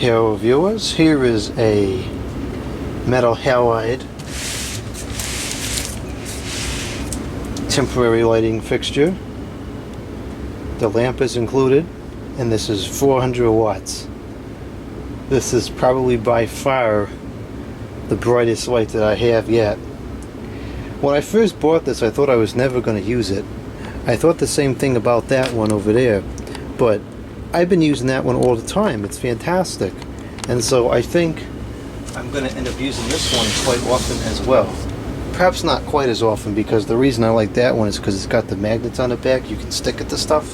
Hello viewers, here is a Metal-Halide temporary lighting fixture. The lamp is included, and this is 400 watts. This is probably by far the brightest light that I have yet. When I first bought this, I thought I was never going to use it. I thought the same thing about that one over there, but I've been using that one all the time. It's fantastic. And so I think I'm going to end up using this one quite often as well. Perhaps not quite as often, because the reason I like that one is because it's got the magnets on the back. You can stick it to stuff.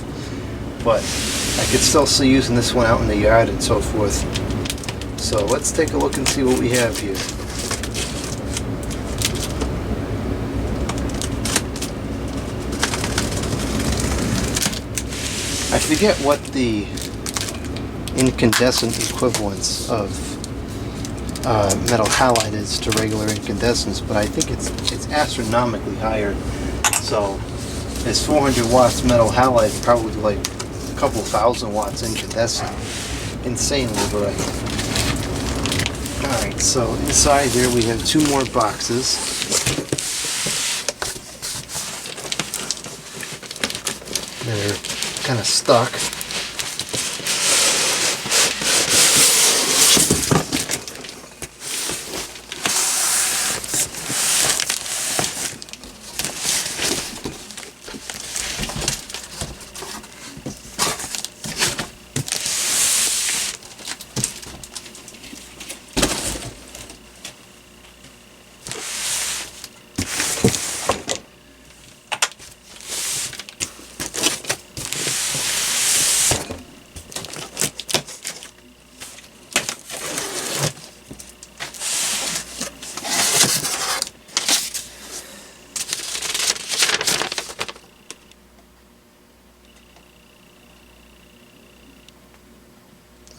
But I could still see using this one out in the yard and so forth. So let's take a look and see what we have here. I forget what the incandescent equivalence of Metal-Halide is to regular incandescence, but I think it's astronomically higher. So it's 400 watts Metal-Halide, probably like a couple thousand watts incandescent. Insanely bright. Alright, so inside there we have two more boxes. They're kind of stuck.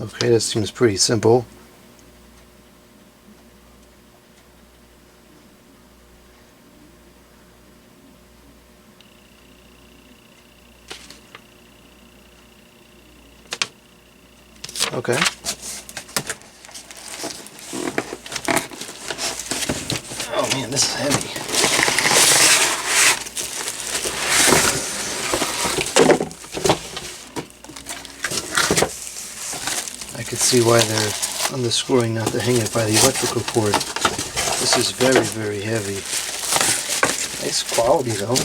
Okay, this seems pretty simple. Okay. Oh man, this is heavy. I could see why they're unscrewing not to hang it by the electrical cord. This is very, very heavy. Nice quality though.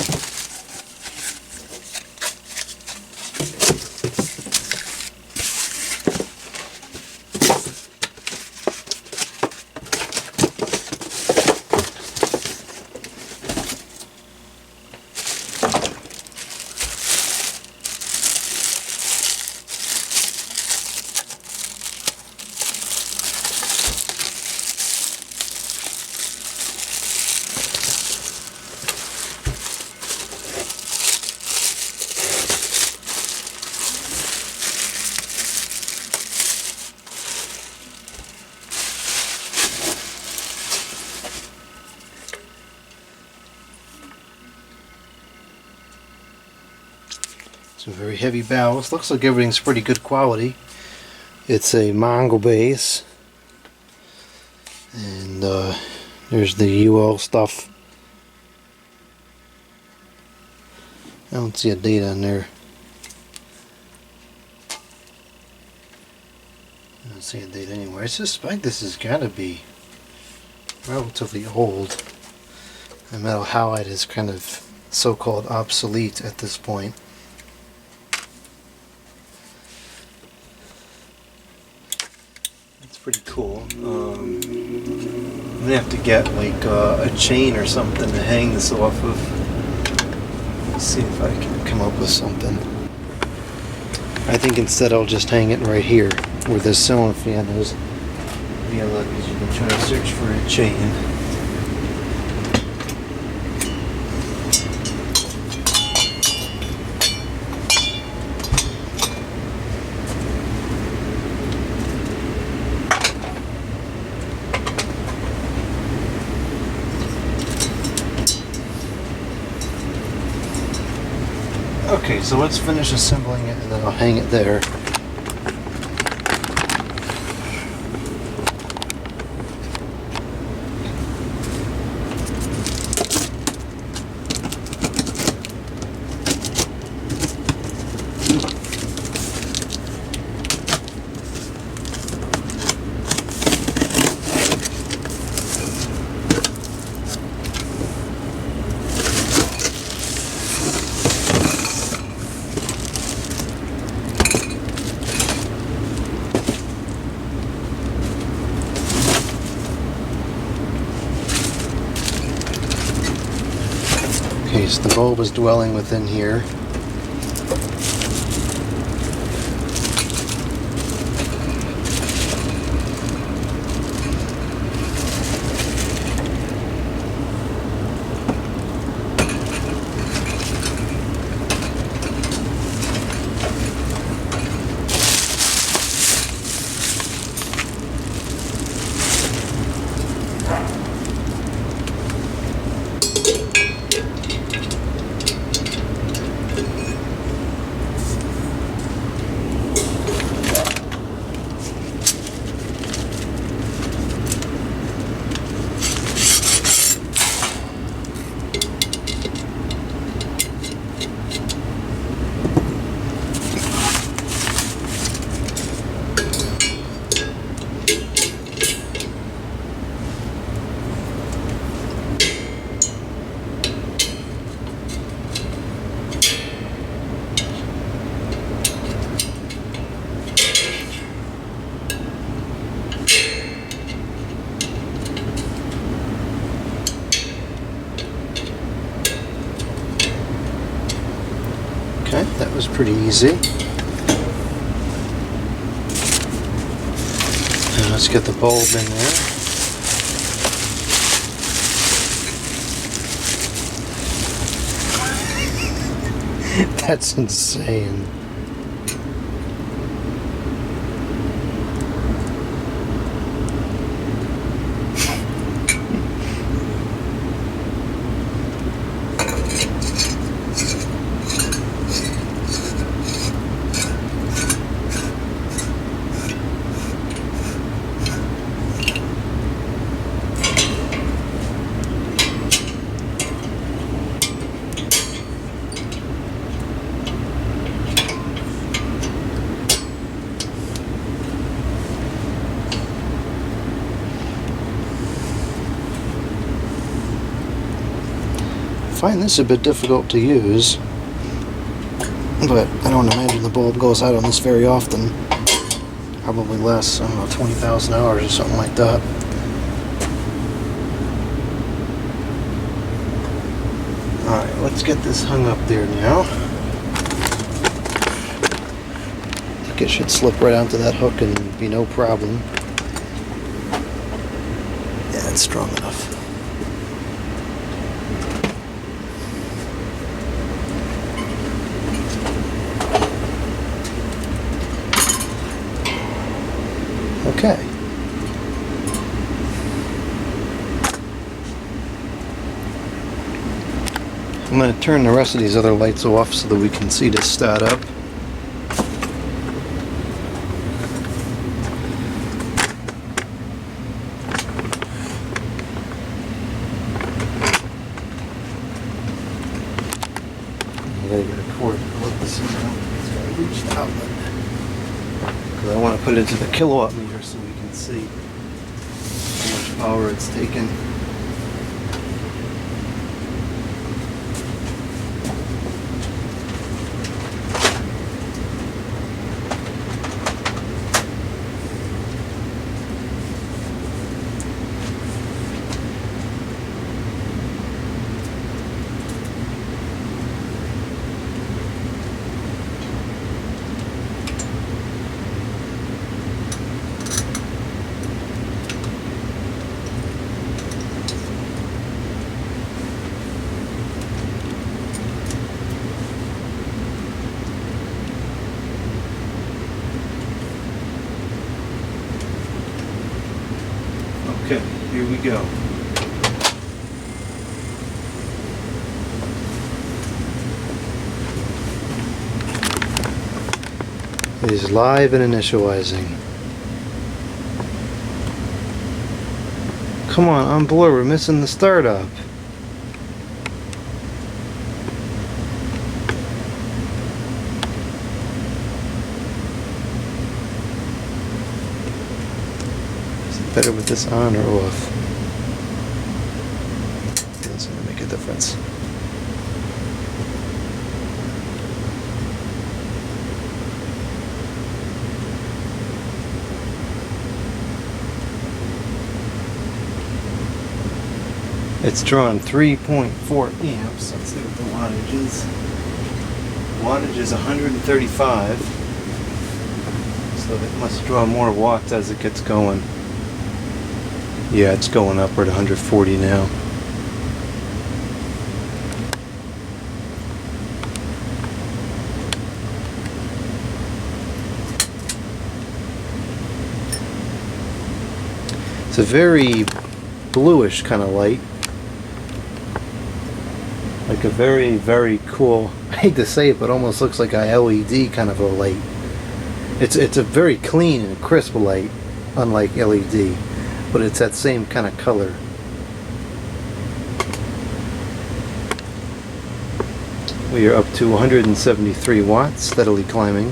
Some very heavy ballast. Looks like everything's pretty good quality. It's a Mongol base, and there's the UL stuff. I don't see a date on there. I don't see a date anywhere. I suspect this has got to be relatively old. The Metal-Halide is kind of so-called obsolete at this point. Pretty cool. I'm gonna have to get like a chain or something to hang this off of. Let's see if I can come up with something. I think instead I'll just hang it right here where this ceiling fan is. It'll be a lot easier than trying to search for a chain. Okay, so let's finish assembling it and then I'll hang it there. Anyways, the bulb is dwelling within here. Okay, that was pretty easy. Now let's get the bulb in there. That's insane. I find this a bit difficult to use, but I don't imagine the bulb goes out on this very often. Probably less, I don't know, 20,000 hours or something like that. Alright, let's get this hung up there now. I think it should slip right onto that hook and be no problem. Yeah, it's strong enough. Okay. I'm going to turn the rest of these other lights off so that we can see this start up. I gotta get a cord to let this out. It's got to reach the outlet. Because I want to put it into the kilowatt meter so we can see how much power it's taking. Okay, here we go. It is live and initializing. Come on board, we're missing the startup. Better with this on or off? It's going to make a difference. It's drawn 3.4 amps. Let's see what the wattage is. Wattage is 135. So it must draw more watts as it gets going. Yeah, it's going upward 140 now. It's a very bluish kind of light. Like a very, very cool, I hate to say it, but almost looks like a LED kind of a light. It's a very clean and crisp light, unlike LED, but it's that same kind of color. We are up to 173 watts, steadily climbing.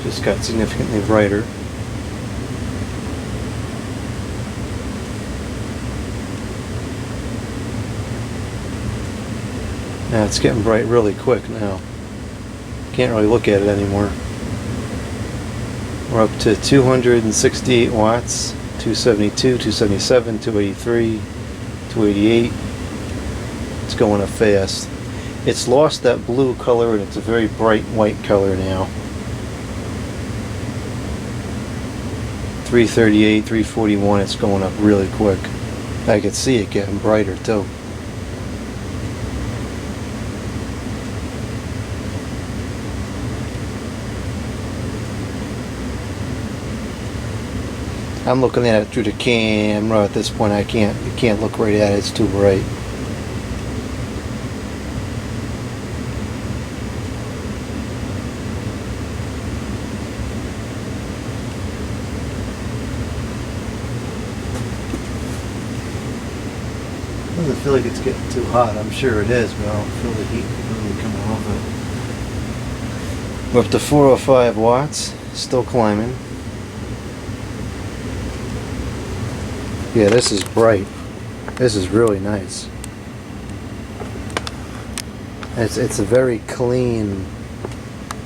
Just got significantly brighter. Now it's getting bright really quick now. Can't really look at it anymore. We're up to 268 watts, 272, 277, 283, 288. It's going up fast. It's lost that blue color and it's a very bright white color now. 338, 341, it's going up really quick. I can see it getting brighter too. I'm looking at it through the camera at this point. You can't look right at it, it's too bright. Doesn't feel like it's getting too hot. I'm sure it is, but I don't feel the heat really coming off it. We're up to 405 watts, still climbing. Yeah, this is bright. This is really nice. It's a very clean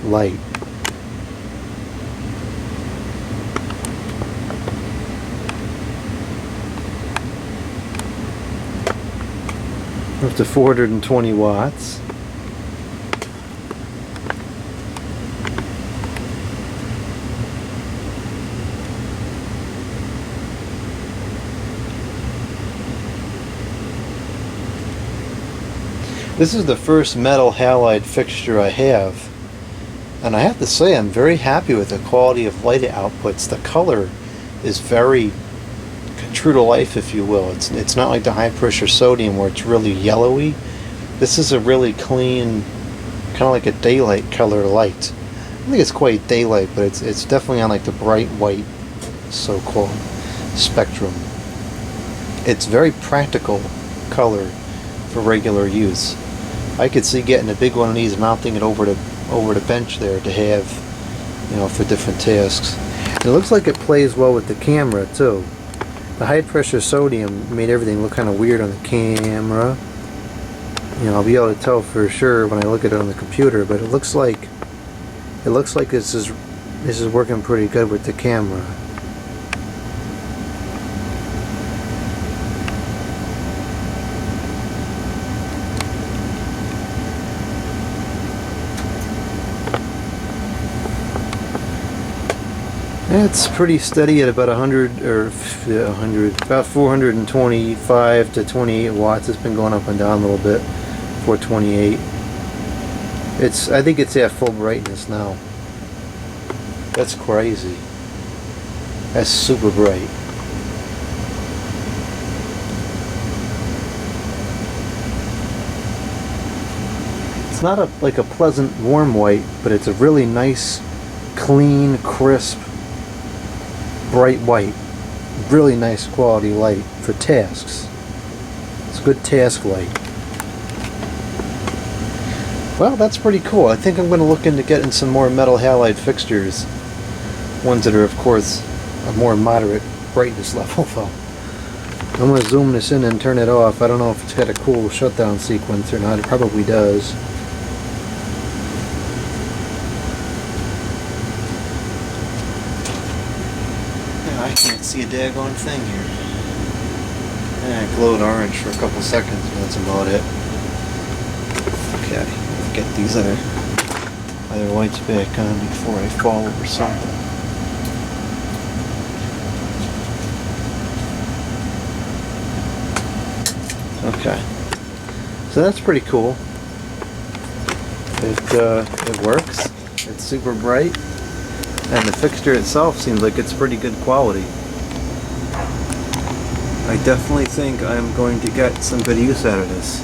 light. Up to 420 watts. This is the first Metal-Halide fixture I have, and I have to say I'm very happy with the quality of light outputs. The color is very true to life, if you will. It's not like the high pressure sodium where it's really yellowy. This is a really clean, kind of like a daylight color light. I think it's quite daylight, but it's definitely on like the bright white so-called spectrum. It's very practical color for regular use. I could see getting a big one of these, mounting it over the bench there to have, you know, for different tasks. And it looks like it plays well with the camera too. The high pressure sodium made everything look kind of weird on the camera. You know, I'll be able to tell for sure when I look at it on the computer, but it looks like this is working pretty good with the camera. It's pretty steady at about 425 to 28 watts. It's been going up and down a little bit. 428. I think it's at full brightness now. That's crazy. That's super bright. It's not like a pleasant warm white, but it's a really nice, clean, crisp, bright white. Really nice quality light for tasks. It's a good task light. Well, that's pretty cool. I think I'm going to look into getting some more Metal-Halide fixtures. Ones that are, of course, a more moderate brightness level though. I'm going to zoom this in and turn it off. I don't know if it's got a cool shutdown sequence or not. It probably does. Yeah, I can't see a daggone thing here. Yeah, it glowed orange for a couple seconds, but that's about it. Okay, get these other lights back on before I fall over something. Okay, so that's pretty cool. It works. It's super bright, and the fixture itself seems like it's pretty good quality. I definitely think I'm going to get some good use out of this.